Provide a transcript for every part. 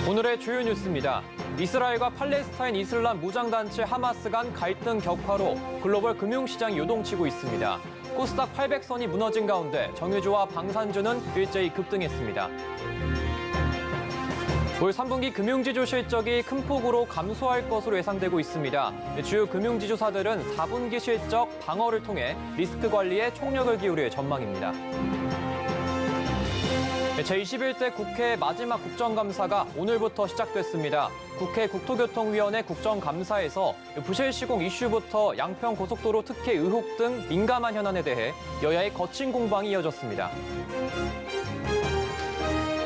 오늘의 주요 뉴스입니다. 이스라엘과 팔레스타인 이슬람 무장단체 하마스 간 갈등 격화로 글로벌 금융시장이 요동치고 있습니다. 코스닥 800선이 무너진 가운데 정유주와 방산주는 일제히 급등했습니다. 올 3분기 금융지주 실적이 큰 폭으로 감소할 것으로 예상되고 있습니다. 주요 금융지주사들은 4분기 실적 방어를 통해 리스크 관리에 총력을 기울일 전망입니다. 제21대 국회 마지막 국정감사가 오늘부터 시작됐습니다. 국회 국토교통위원회 국정감사에서 부실 시공 이슈부터 양평고속도로 특혜 의혹 등 민감한 현안에 대해 여야의 거친 공방이 이어졌습니다.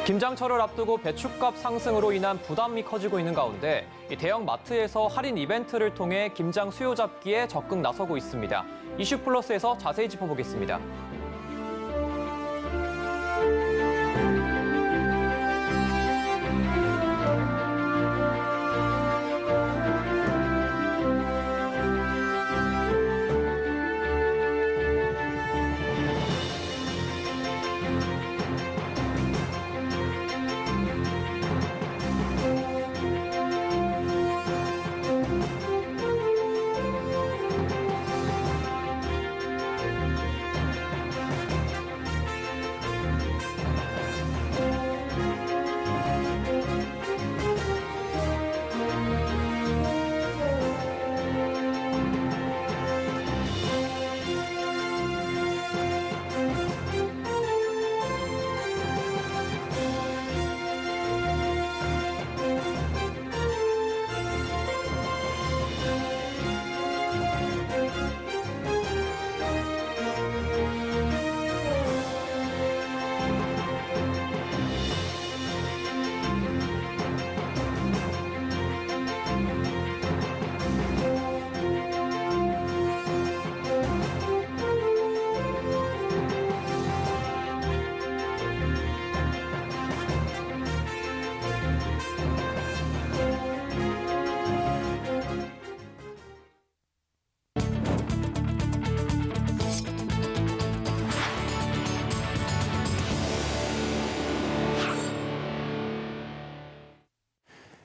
김장철을 앞두고 배춧값 상승으로 인한 부담이 커지고 있는 가운데 대형 마트에서 할인 이벤트를 통해 김장 수요 잡기에 적극 나서고 있습니다. 이슈 플러스에서 자세히 짚어보겠습니다.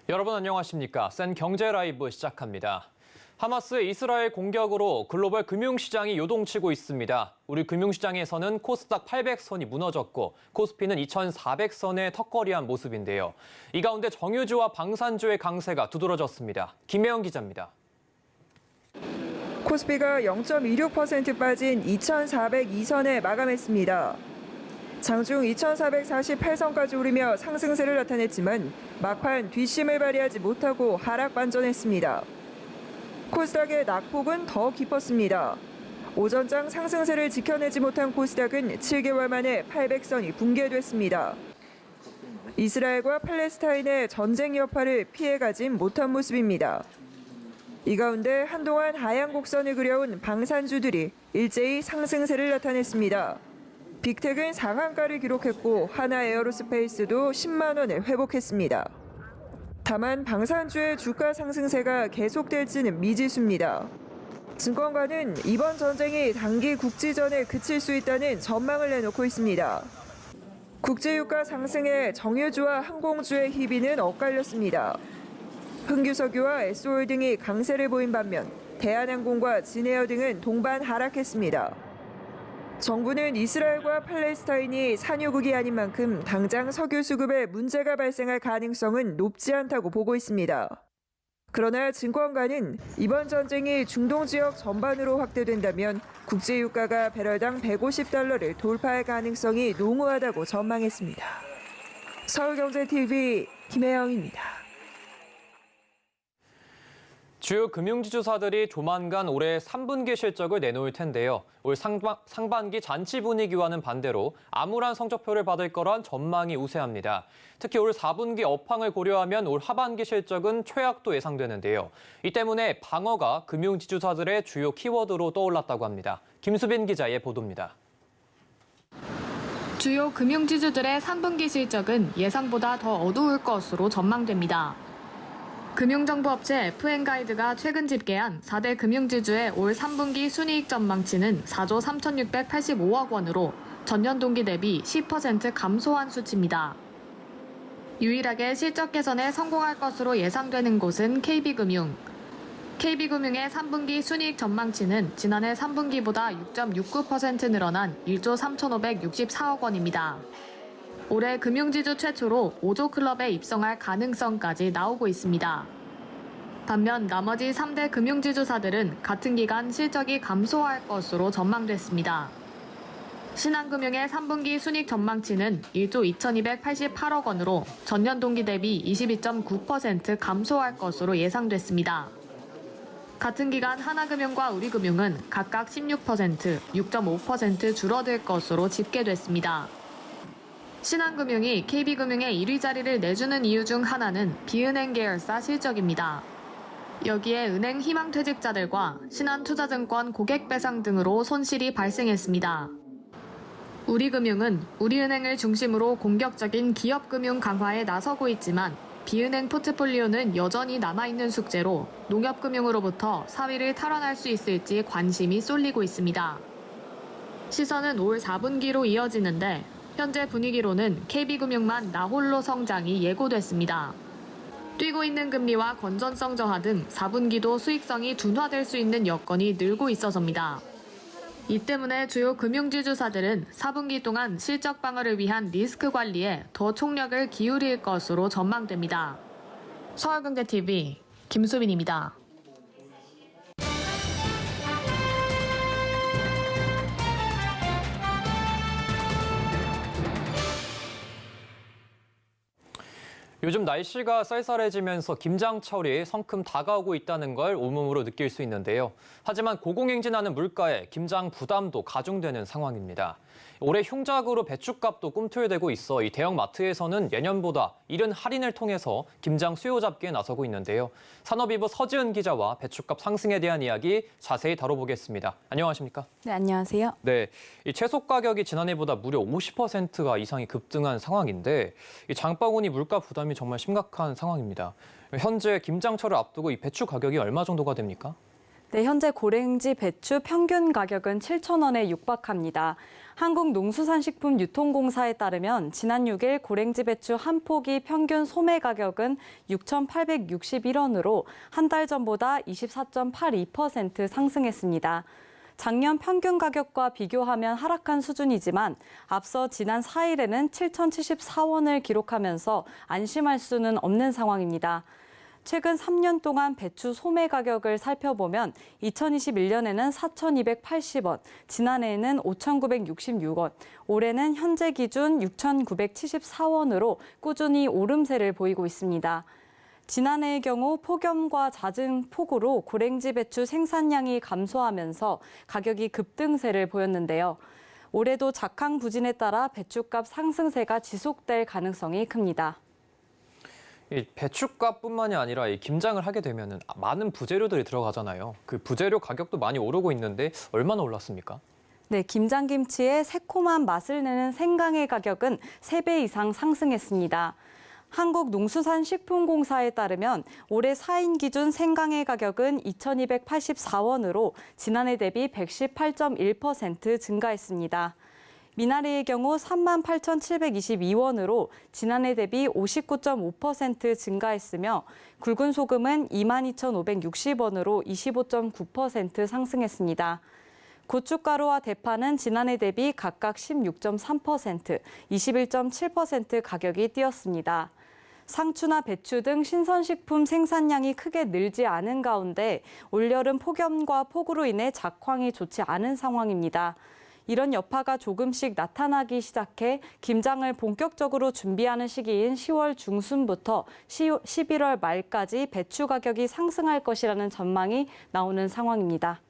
여러분 안녕하십니까? 센 경제 라이브 시작합니다. 하마스의 이스라엘 공격으로 글로벌 금융시장이 요동치고 있습니다. 우리 금융시장에서는 코스닥 800선이 무너졌고 코스피는 2400선에 턱걸이한 모습인데요. 이 가운데 정유주와 방산주의 강세가 두드러졌습니다. 김혜영 기자입니다. 코스피가 0.26% 빠진 2402선에 마감했습니다. 장중 2448선까지 오르며 상승세를 나타냈지만 막판 뒷심을 발휘하지 못하고 하락 반전했습니다. 코스닥의 낙폭은 더 깊었습니다. 오전장 상승세를 지켜내지 못한 코스닥은 7개월 만에 800선이 붕괴됐습니다. 이스라엘과 팔레스타인의 전쟁 여파를 피해가진 못한 모습입니다. 이 가운데 한동안 하향 곡선을 그려온 방산주들이 일제히 상승세를 나타냈습니다. 빅텍은 상한가를 기록했고 하나에어로스페이스도 10만 원을 회복했습니다. 다만 방산주의 주가 상승세가 계속될지는 미지수입니다. 증권가는 이번 전쟁이 단기 국지전에 그칠 수 있다는 전망을 내놓고 있습니다. 국제유가 상승에 정유주와 항공주의 희비는 엇갈렸습니다. 흥규석유와 S홀딩이 강세를 보인 반면 대한항공과 진에어 등은 동반 하락했습니다. 정부는 이스라엘과 팔레스타인이 산유국이 아닌 만큼 당장 석유 수급에 문제가 발생할 가능성은 높지 않다고 보고 있습니다. 그러나 증권가는 이번 전쟁이 중동 지역 전반으로 확대된다면 국제유가가 배럴당 $150를 돌파할 가능성이 농후하다고 전망했습니다. 서울경제TV 김혜영입니다. 주요 금융지주사들이 조만간 올해 3분기 실적을 내놓을 텐데요. 올 상반기 잔치 분위기와는 반대로 암울한 성적표를 받을 거란 전망이 우세합니다. 특히 올 4분기 업황을 고려하면 올 하반기 실적은 최악도 예상되는데요. 이 때문에 방어가 금융지주사들의 주요 키워드로 떠올랐다고 합니다. 김수빈 기자의 보도입니다. 주요 금융지주들의 3분기 실적은 예상보다 더 어두울 것으로 전망됩니다. 금융정보업체 FN가이드가 최근 집계한 4대 금융지주의 올 3분기 순이익 전망치는 4조 3,685억 원으로 전년 동기 대비 10% 감소한 수치입니다. 유일하게 실적 개선에 성공할 것으로 예상되는 곳은 KB금융. KB금융의 3분기 순이익 전망치는 지난해 3분기보다 6.69% 늘어난 1조 3,564억 원입니다. 올해 금융지주 최초로 5조 클럽에 입성할 가능성까지 나오고 있습니다. 반면 나머지 3대 금융지주사들은 같은 기간 실적이 감소할 것으로 전망됐습니다. 신한금융의 3분기 순이익 전망치는 1조 2,288억 원으로 전년 동기 대비 22.9% 감소할 것으로 예상됐습니다. 같은 기간 하나금융과 우리금융은 각각 16%, 6.5% 줄어들 것으로 집계됐습니다. 신한금융이 KB금융의 1위 자리를 내주는 이유 중 하나는 비은행 계열사 실적입니다. 여기에 은행 희망퇴직자들과 신한투자증권 고객배상 등으로 손실이 발생했습니다. 우리금융은 우리은행을 중심으로 공격적인 기업금융 강화에 나서고 있지만 비은행 포트폴리오는 여전히 남아있는 숙제로 농협금융으로부터 사위를 탈환할 수 있을지 관심이 쏠리고 있습니다. 시선은 올 4분기로 이어지는데 현재 분위기로는 KB금융만 나홀로 성장이 예고됐습니다. 뛰고 있는 금리와 건전성 저하 등 4분기도 수익성이 둔화될 수 있는 여건이 늘고 있어서입니다. 이 때문에 주요 금융지주사들은 4분기 동안 실적 방어를 위한 리스크 관리에 더 총력을 기울일 것으로 전망됩니다. 서울경제TV 김수빈입니다. 요즘 날씨가 쌀쌀해지면서 김장철이 성큼 다가오고 있다는 걸 온몸으로 느낄 수 있는데요. 하지만 고공행진하는 물가에 김장 부담도 가중되는 상황입니다. 올해 흉작으로 배춧값도 꿈틀대고 있어 이 대형 마트에서는 예년보다 이른 할인을 통해서 김장 수요 잡기에 나서고 있는데요. 산업이부 서지은 기자와 배춧값 상승에 대한 이야기 자세히 다뤄보겠습니다. 안녕하십니까? 네, 안녕하세요. 네, 이 채소 가격이 지난해보다 무려 50%가 이상이 급등한 상황인데 이 장바구니 물가 부담이 정말 심각한 상황입니다. 현재 김장철을 앞두고 이 배추 가격이 얼마 정도가 됩니까? 네, 현재 고랭지 배추 평균 가격은 7,000원에 육박합니다. 한국농수산식품유통공사에 따르면 지난 6일 고랭지 배추 한 포기 평균 소매 가격은 6,861원으로 한 달 전보다 24.82% 상승했습니다. 작년 평균 가격과 비교하면 하락한 수준이지만 앞서 지난 4일에는 7,074원을 기록하면서 안심할 수는 없는 상황입니다. 최근 3년 동안 배추 소매 가격을 살펴보면 2021년에는 4,280원, 지난해에는 5,966원, 올해는 현재 기준 6,974원으로 꾸준히 오름세를 보이고 있습니다. 지난해의 경우 폭염과 잦은 폭우로 고랭지 배추 생산량이 감소하면서 가격이 급등세를 보였는데요. 올해도 작황 부진에 따라 배추값 상승세가 지속될 가능성이 큽니다. 이 배춧값뿐만이 아니라 이 김장을 하게 되면은 많은 부재료들이 들어가잖아요. 그 부재료 가격도 많이 오르고 있는데 얼마나 올랐습니까? 네, 김장김치의 새콤한 맛을 내는 생강의 가격은 3배 이상 상승했습니다. 한국농수산식품공사에 따르면 올해 4인 기준 생강의 가격은 2,284원으로 지난해 대비 118.1% 증가했습니다. 미나리의 경우 38,722원으로 지난해 대비 59.5% 증가했으며 굵은 소금은 22,560원으로 25.9% 상승했습니다. 고춧가루와 대파는 지난해 대비 각각 16.3%, 21.7% 가격이 뛰었습니다. 상추나 배추 등 신선식품 생산량이 크게 늘지 않은 가운데 올여름 폭염과 폭우로 인해 작황이 좋지 않은 상황입니다. 이런 여파가 조금씩 나타나기 시작해 김장을 본격적으로 준비하는 시기인 10월 중순부터 11월 말까지 배추 가격이 상승할 것이라는 전망이 나오는 상황입니다.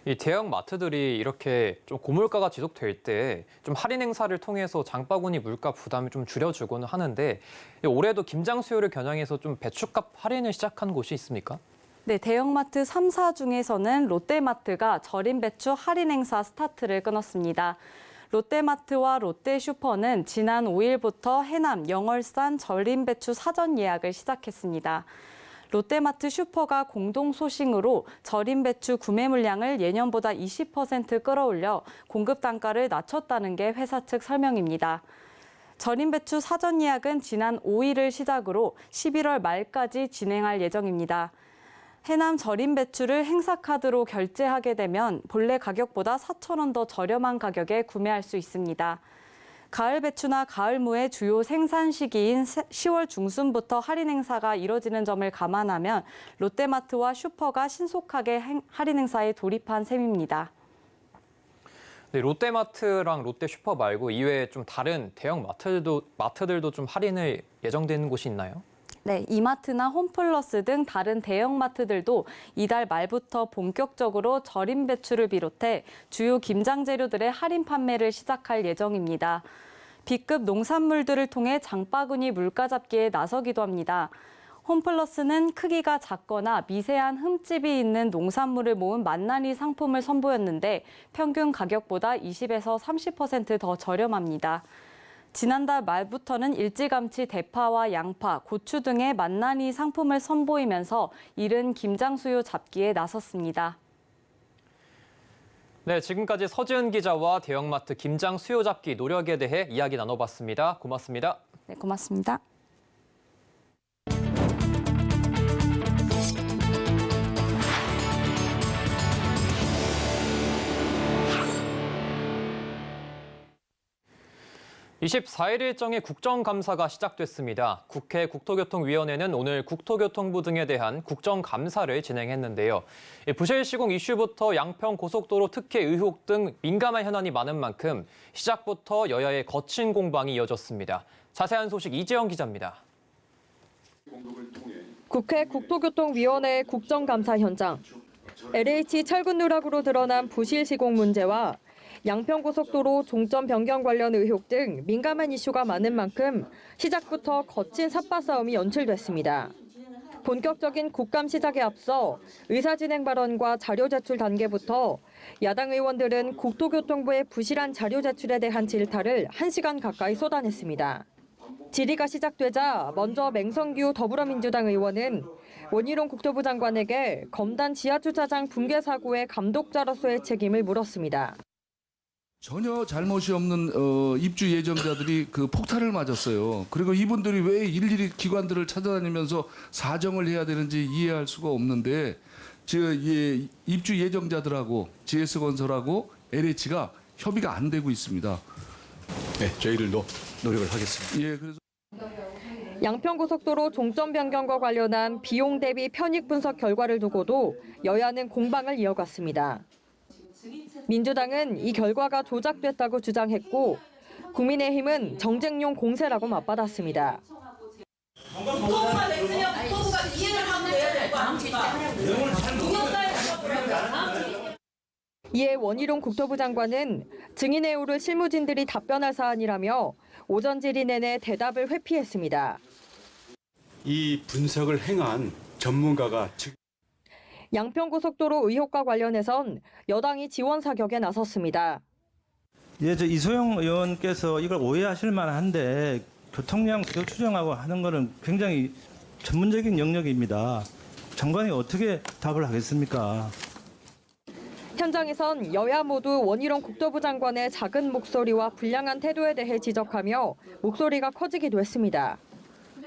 이 대형 마트들이 이렇게 좀 고물가가 지속될 때 좀 할인 행사를 통해서 장바구니 물가 부담을 좀 줄여주고는 하는데 올해도 김장 수요를 겨냥해서 좀 배추값 할인을 시작한 곳이 있습니까? 네, 대형마트 3사 중에서는 롯데마트가 절임 배추 할인 행사 스타트를 끊었습니다. 롯데마트와 롯데슈퍼는 지난 5일부터 해남, 영월산 절임 배추 사전 예약을 시작했습니다. 롯데마트 슈퍼가 공동 소싱으로 절임 배추 구매 물량을 예년보다 20% 끌어올려 공급 단가를 낮췄다는 게 회사 측 설명입니다. 절임 배추 사전 예약은 지난 5일을 시작으로 11월 말까지 진행할 예정입니다. 해남 절임 배추를 행사카드로 결제하게 되면 본래 가격보다 4,000원 더 저렴한 가격에 구매할 수 있습니다. 가을 배추나 가을무의 주요 생산 시기인 10월 중순부터 할인 행사가 이뤄지는 점을 감안하면 롯데마트와 슈퍼가 신속하게 할인 행사에 돌입한 셈입니다. 네, 롯데마트랑 롯데슈퍼 말고 이외에 좀 다른 대형 마트들도 좀 할인을 예정되는 곳이 있나요? 네, 이마트나 홈플러스 등 다른 대형마트들도 이달 말부터 본격적으로 절임 배추를 비롯해 주요 김장 재료들의 할인 판매를 시작할 예정입니다. B급 농산물들을 통해 장바구니 물가 잡기에 나서기도 합니다. 홈플러스는 크기가 작거나 미세한 흠집이 있는 농산물을 모은 만나니 상품을 선보였는데 평균 가격보다 20에서 30% 더 저렴합니다. 지난달 말부터는 일찌감치 대파와 양파, 고추 등의 만나니 상품을 선보이면서 이른 김장 수요 잡기에 나섰습니다. 네, 지금까지 서지은 기자와 대형마트 김장 수요 잡기 노력에 대해 이야기 나눠봤습니다. 고맙습니다. 네, 고맙습니다. (24일) 일정의 국정감사가 시작됐습니다. 국회 국토교통위원회는 오늘 국토교통부 등에 대한 국정감사를 진행했는데요. 부실 시공 이슈부터 양평고속도로 특혜 의혹 등 민감한 현안이 많은 만큼 시작부터 여야의 거친 공방이 이어졌습니다. 자세한 소식 이재영 기자입니다. 국회 국토교통위원회 국정감사 현장. LH 철근 누락으로 드러난 부실 시공 문제와 양평고속도로 종점 변경 관련 의혹 등 민감한 이슈가 많은 만큼 시작부터 거친 삿바 싸움이 연출됐습니다. 본격적인 국감 시작에 앞서 의사진행 발언과 자료 제출 단계부터 야당 의원들은 국토교통부의 부실한 자료 제출에 대한 질타를 1시간 가까이 쏟아냈습니다. 질의가 시작되자 먼저 맹성규 더불어민주당 의원은 원희룡 국토부 장관에게 검단 지하주차장 붕괴 사고의 감독자로서의 책임을 물었습니다. 전혀 잘못이 없는 입주 예정자들이 그 폭탄을 맞았어요. 그리고 이분들이 왜 일일이 기관들을 찾아다니면서 사정을 해야 되는지 이해할 수가 없는데 입주 예정자들하고 GS건설하고 LH가 협의가 안 되고 있습니다. 네, 저희들도 노력을 하겠습니다. 예, 그래서 양평고속도로 종점 변경과 관련한 비용 대비 편익 분석 결과를 두고도 여야는 공방을 이어갔습니다. 민주당은 이 결과가 조작됐다고 주장했고 국민의힘은 정쟁용 공세라고 맞받았습니다. 국토부가 됐으면 국토부가 이해를 하면 돼야 될 거 아닙니까? 이에 원희룡 국토부 장관은 증인의 오를 실무진들이 답변할 사안이라며 오전 질의 내내 대답을 회피했습니다. 이 분석을 행한 전문가가 양평고속도로 의혹과 관련해선 여당이 지원 사격에 나섰습니다. 예, 저 이소영 의원께서 이걸 오해하실 만한데 교통량 수요 추정하고 하는 거는 굉장히 전문적인 영역입니다. 장관이 어떻게 답을 하겠습니까? 현장에선 여야 모두 원희룡 국토부 장관의 작은 목소리와 불량한 태도에 대해 지적하며 목소리가 커지기도 했습니다.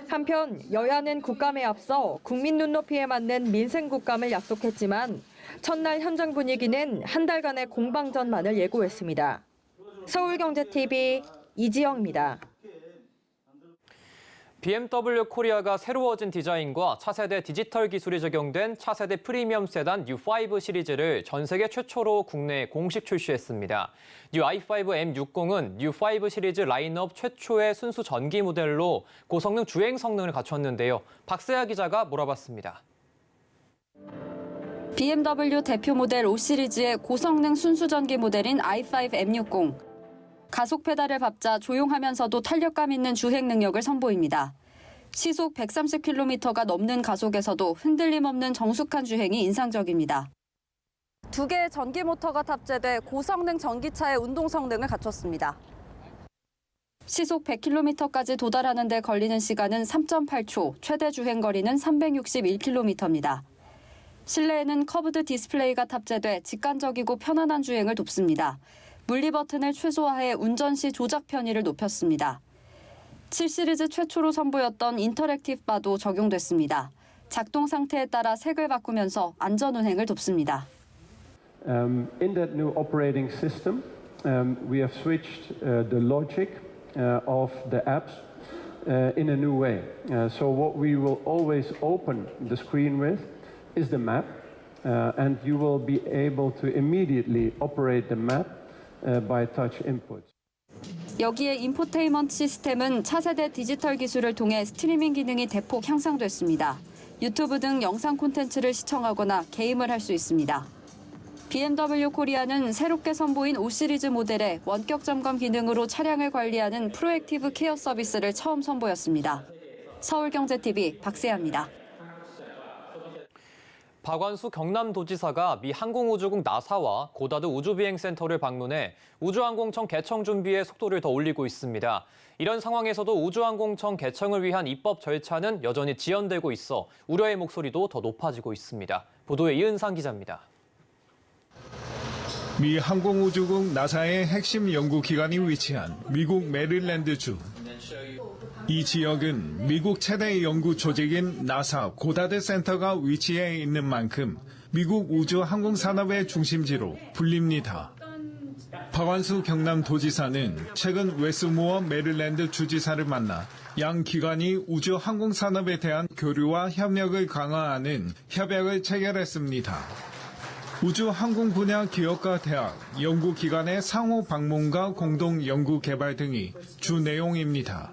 한편 여야는 국감에 앞서 국민 눈높이에 맞는 민생 국감을 약속했지만 첫날 현장 분위기는 한 달간의 공방전만을 예고했습니다. 서울경제TV 이지영입니다. BMW 코리아가 새로워진 디자인과 차세대 디지털 기술이 적용된 차세대 프리미엄 세단 U5 시리즈를 전 세계 최초로 국내에 공식 출시했습니다. New i5 M60은 U5 시리즈 라인업 최초의 순수 전기 모델로 고성능 주행 성능을 갖췄는데요. 박세아 기자가 몰아봤습니다. BMW 대표 모델 5 시리즈의 고성능 순수 전기 모델인 i5 M60. 가속 페달을 밟자 조용하면서도 탄력감 있는 주행 능력을 선보입니다. 시속 130km가 넘는 가속에서도 흔들림 없는 정숙한 주행이 인상적입니다. 2개의 전기 모터가 탑재돼 고성능 전기차의 운동 성능을 갖췄습니다. 시속 100km까지 도달하는 데 걸리는 시간은 3.8초, 최대 주행 거리는 361km입니다. 실내에는 커브드 디스플레이가 탑재돼 직관적이고 편안한 주행을 돕습니다. 물리 버튼을 최소화해 운전 시 조작 편의를 높였습니다. 7시리즈 최초로 선보였던 인터랙티브 바도 적용됐습니다. 작동 상태에 따라 색을 바꾸면서 안전 운행을 돕습니다. In that new operating system, we have switched the logic of the apps in a new way. So what we will always open the screen with is the map, and you will be able to immediately operate the map by touch inputs. 여기에 인포테인먼트 시스템은 차세대 디지털 기술을 통해 스트리밍 기능이 대폭 향상됐습니다. 유튜브 등 영상 콘텐츠를 시청하거나 게임을 할 수 있습니다. BMW 코리아는 새롭게 선보인 5시리즈 모델의 원격 점검 기능으로 차량을 관리하는 프로액티브 케어 서비스를 처음 선보였습니다. 서울경제TV 박세아입니다. 박완수 경남도지사가 미 항공우주국 나사와 고다드 우주비행센터를 방문해 우주항공청 개청 준비에 속도를 더 올리고 있습니다. 이런 상황에서도 우주항공청 개청을 위한 입법 절차는 여전히 지연되고 있어 우려의 목소리도 더 높아지고 있습니다. 보도에 이은상 기자입니다. 미 항공우주국 나사의 핵심 연구기관이 위치한 미국 메릴랜드주. 이 지역은 미국 최대 연구 조직인 나사 고다드 센터가 위치해 있는 만큼 미국 우주 항공 산업의 중심지로 불립니다. 박완수 경남도지사는 최근 웨스무어 메릴랜드 주지사를 만나 양 기관이 우주 항공 산업에 대한 교류와 협력을 강화하는 협약을 체결했습니다. 우주 항공 분야 기업과 대학, 연구기관의 상호 방문과 공동 연구 개발 등이 주 내용입니다.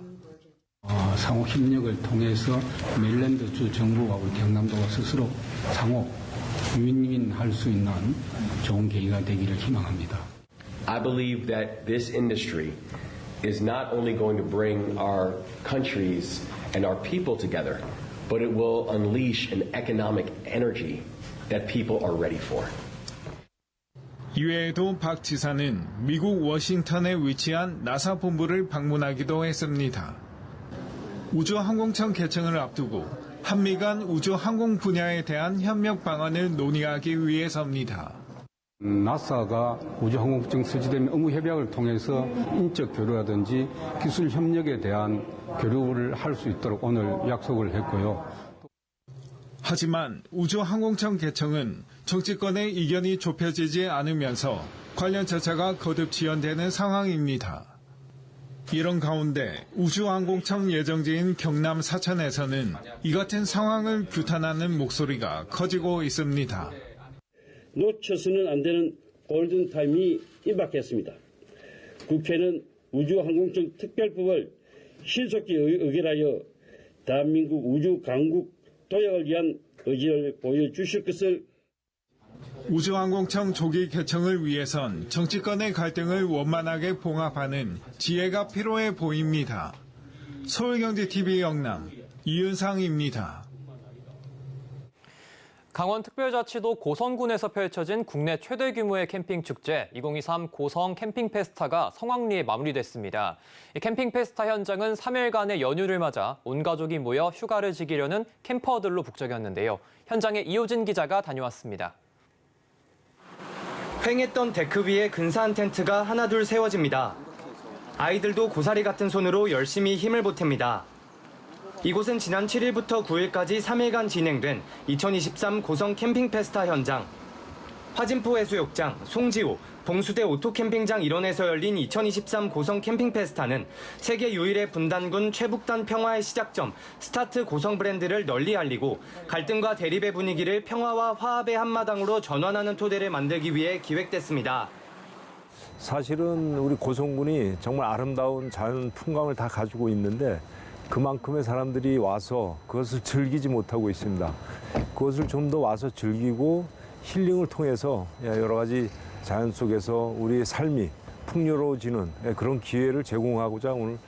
상호 협력을 통해서 메릴랜드 주 정부와 우리 경남도가 스스로 상호 윈윈할 수 있는 좋은 계기가 되기를 희망합니다. I believe that this industry is not only going to bring our countries and our people together, but it will unleash an economic energy that people are ready for. 이외에도 박 지사는 미국 워싱턴에 위치한 나사 본부를 방문하기도 했습니다. 우주항공청 개청을 앞두고 한미 간 우주항공 분야에 대한 협력 방안을 논의하기 위해서입니다. 나사가 우주항공청 설치되는 의무 협약을 통해서 인적 교류라든지 기술 협력에 대한 교류를 할 수 있도록 오늘 약속을 했고요. 하지만 우주항공청 개청은 정치권의 이견이 좁혀지지 않으면서 관련 절차가 거듭 지연되는 상황입니다. 이런 가운데 우주항공청 예정지인 경남 사천에서는 이 같은 상황을 규탄하는 목소리가 커지고 있습니다. 놓쳐서는 안 되는 골든타임이 임박했습니다. 국회는 우주항공청 특별법을 신속히 의결하여 대한민국 우주 강국 도약을 위한 의지를 보여주실 것을. 우주항공청 조기 개청을 위해선 정치권의 갈등을 원만하게 봉합하는 지혜가 필요해 보입니다. 서울경제TV 영남 이은상입니다. 강원특별자치도 고성군에서 펼쳐진 국내 최대 규모의 캠핑 축제 2023 고성 캠핑 페스타가 성황리에 마무리됐습니다. 이 캠핑 페스타 현장은 3일간의 연휴를 맞아 온 가족이 모여 휴가를 즐기려는 캠퍼들로 북적였는데요. 현장에 이호진 기자가 다녀왔습니다. 횡했던 데크 위에 근사한 텐트가 하나둘 세워집니다. 아이들도 고사리 같은 손으로 열심히 힘을 보탭니다. 이곳은 지난 7일부터 9일까지 3일간 진행된 2023 고성 캠핑 페스타 현장. 화진포 해수욕장, 송지호, 봉수대 오토캠핑장 일원에서 열린 2023 고성 캠핑 페스타는 세계 유일의 분단군 최북단 평화의 시작점 스타트 고성 브랜드를 널리 알리고 갈등과 대립의 분위기를 평화와 화합의 한마당으로 전환하는 토대를 만들기 위해 기획됐습니다. 사실은 우리 고성군이 정말 아름다운 자연 풍광을 다 가지고 있는데 그만큼의 사람들이 와서 그것을 즐기지 못하고 있습니다. 그것을 좀 더 와서 즐기고 힐링을 통해서 여러 가지 자연 속에서 우리의 삶이 풍요로워지는 그런 기회를 제공하고자 오늘.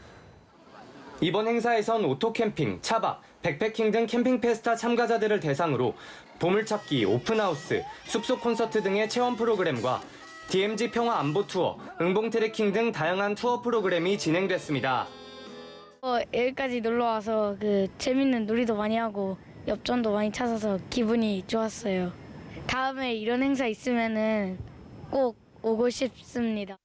이번 행사에선 오토캠핑, 차박, 백패킹 등 캠핑 페스타 참가자들을 대상으로 보물찾기, 오픈하우스, 숲속 콘서트 등의 체험 프로그램과 DMZ 평화 안보 투어, 응봉 트레킹 등 다양한 투어 프로그램이 진행됐습니다. 여기까지 놀러와서 재밌는 놀이도 많이 하고 엽전도 많이 찾아서 기분이 좋았어요. 다음에 이런 행사 있으면은 꼭 오고 싶습니다.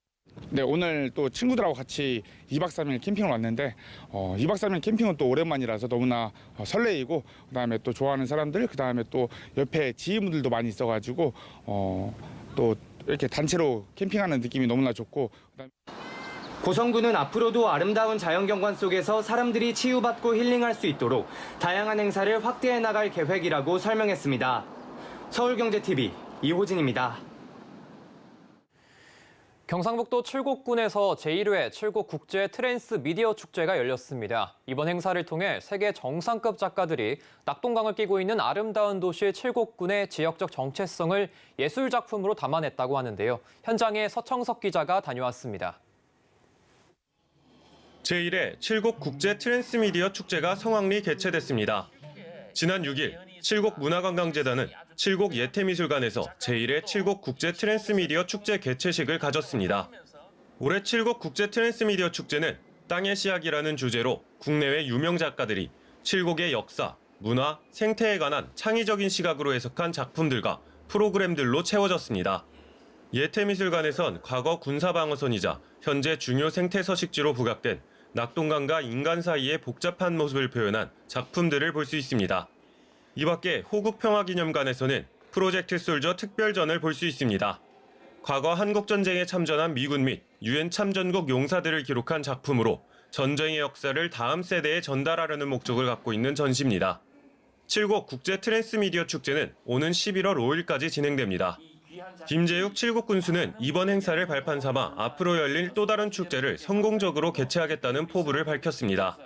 네, 오늘 또 친구들하고 같이 2박 3일 캠핑을 왔는데 2박 3일 캠핑은 또 오랜만이라서 너무나 설레이고 그다음에 또 좋아하는 사람들 그다음에 또 옆에 지인분들도 많이 있어가지고 또 이렇게 단체로 캠핑하는 느낌이 너무나 좋고 고성군은 앞으로도 아름다운 자연경관 속에서 사람들이 치유받고 힐링할 수 있도록 다양한 행사를 확대해 나갈 계획이라고 설명했습니다. 서울경제TV 이호진입니다. 경상북도 칠곡군에서 제1회 칠곡 국제 트랜스 미디어 축제가 열렸습니다. 이번 행사를 통해 세계 정상급 작가들이 낙동강을 끼고 있는 아름다운 도시 칠곡군의 지역적 정체성을 예술 작품으로 담아냈다고 하는데요. 현장에 서청석 기자가 다녀왔습니다. 제1회 칠곡 국제 트랜스미디어 축제가 성황리 개최됐습니다. 지난 6일 칠곡문화관광재단은 칠곡 예태미술관에서 제1회 칠곡 국제 트랜스미디어 축제 개최식을 가졌습니다. 올해 칠곡 국제 트랜스미디어 축제는 땅의 씨앗이라는 주제로 국내외 유명 작가들이 칠곡의 역사, 문화, 생태에 관한 창의적인 시각으로 해석한 작품들과 프로그램들로 채워졌습니다. 예태미술관에선 과거 군사방어선이자 현재 중요 생태 서식지로 부각된 낙동강과 인간 사이의 복잡한 모습을 표현한 작품들을 볼 수 있습니다. 이 밖에 호국평화기념관에서는 프로젝트 솔저 특별전을 볼 수 있습니다. 과거 한국전쟁에 참전한 미군 및 유엔 참전국 용사들을 기록한 작품으로 전쟁의 역사를 다음 세대에 전달하려는 목적을 갖고 있는 전시입니다. 칠곡 국제 트랜스미디어 축제는 오는 11월 5일까지 진행됩니다. 김재욱 칠곡 군수는 이번 행사를 발판 삼아 앞으로 열릴 또 다른 축제를 성공적으로 개최하겠다는 포부를 밝혔습니다.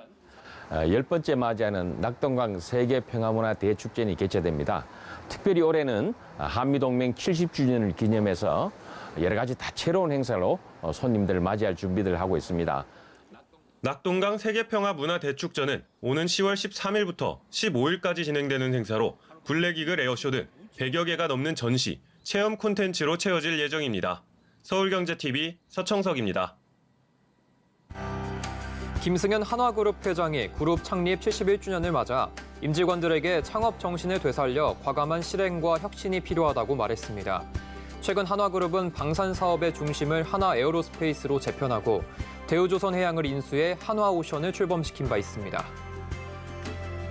10번째 맞이하는 낙동강 세계평화문화 대축제이 개최됩니다. 특별히 올해는 한미동맹 70주년을 기념해서 여러 가지 다채로운 행사로 손님들을 맞이할 준비를 하고 있습니다. 낙동강 세계평화문화 대축제는 오는 10월 13일부터 15일까지 진행되는 행사로 블랙이글 에어쇼 등 100여 개가 넘는 전시, 체험 콘텐츠로 채워질 예정입니다. 서울경제TV 서청석입니다. 김승현 한화그룹 회장이 그룹 창립 71주년을 맞아 임직원들에게 창업 정신을 되살려 과감한 실행과 혁신이 필요하다고 말했습니다. 최근 한화그룹은 방산 사업의 중심을 한화에어로스페이스로 재편하고 대우조선해양을 인수해 한화오션을 출범시킨 바 있습니다.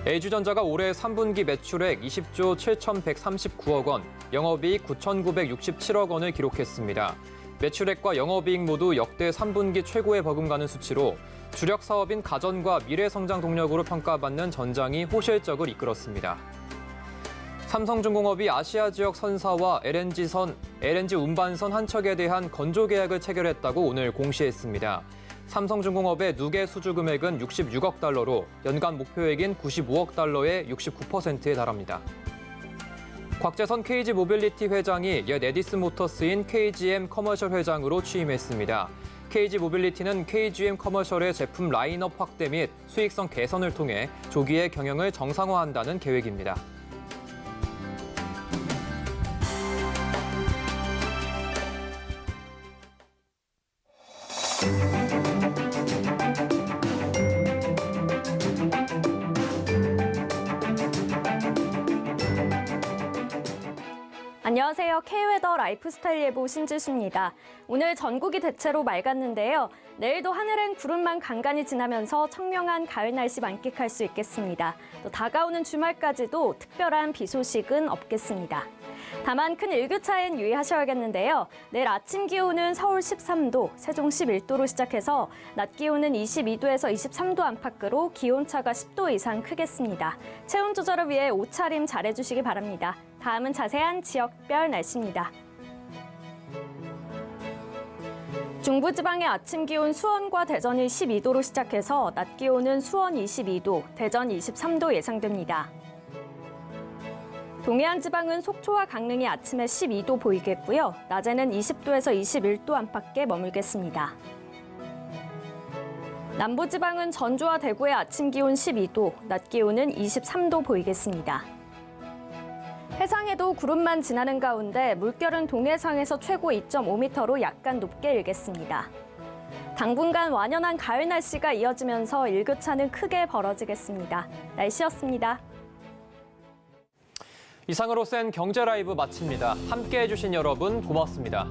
LG전자가 올해 3분기 매출액 20조 7,139억 원, 영업이익 9,967억 원을 기록했습니다. 매출액과 영업이익 모두 역대 3분기 최고에 버금가는 수치로 주력 사업인 가전과 미래성장 동력으로 평가받는 전장이 호실적을 이끌었습니다. 삼성중공업이 아시아 지역 선사와 LNG 운반선 한 척에 대한 건조 계약을 체결했다고 오늘 공시했습니다. 삼성중공업의 누계 수주 금액은 66억 달러로 연간 목표액인 95억 달러의 69%에 달합니다. 곽재선 KG모빌리티 회장이 옛 에디슨모터스인 KGM 커머셜 회장으로 취임했습니다. KG모빌리티는 KGM 커머셜의 제품 라인업 확대 및 수익성 개선을 통해 조기에 경영을 정상화한다는 계획입니다. 안녕하세요. K웨더 라이프스타일 예보 신지수입니다. 오늘 전국이 대체로 맑았는데요. 내일도 하늘엔 구름만 간간히 지나면서 청명한 가을 날씨 만끽할 수 있겠습니다. 또 다가오는 주말까지도 특별한 비 소식은 없겠습니다. 다만 큰 일교차엔 유의하셔야겠는데요. 내일 아침 기온은 서울 13도, 세종 11도로 시작해서 낮 기온은 22도에서 23도 안팎으로 기온차가 10도 이상 크겠습니다. 체온 조절을 위해 옷차림 잘해주시기 바랍니다. 다음은 자세한 지역별 날씨입니다. 중부지방의 아침 기온 수원과 대전이 12도로 시작해서 낮 기온은 수원 22도, 대전 23도 예상됩니다. 동해안 지방은 속초와 강릉이 아침에 12도 보이겠고요. 낮에는 20도에서 21도 안팎에 머물겠습니다. 남부지방은 전주와 대구의 아침 기온 12도, 낮 기온은 23도 보이겠습니다. 해상에도 구름만 지나는 가운데 물결은 동해상에서 최고 2.5m로 약간 높게 일겠습니다. 당분간 완연한 가을 날씨가 이어지면서 일교차는 크게 벌어지겠습니다. 날씨였습니다. 이상으로 센 경제 라이브 마칩니다. 함께해 주신 여러분 고맙습니다.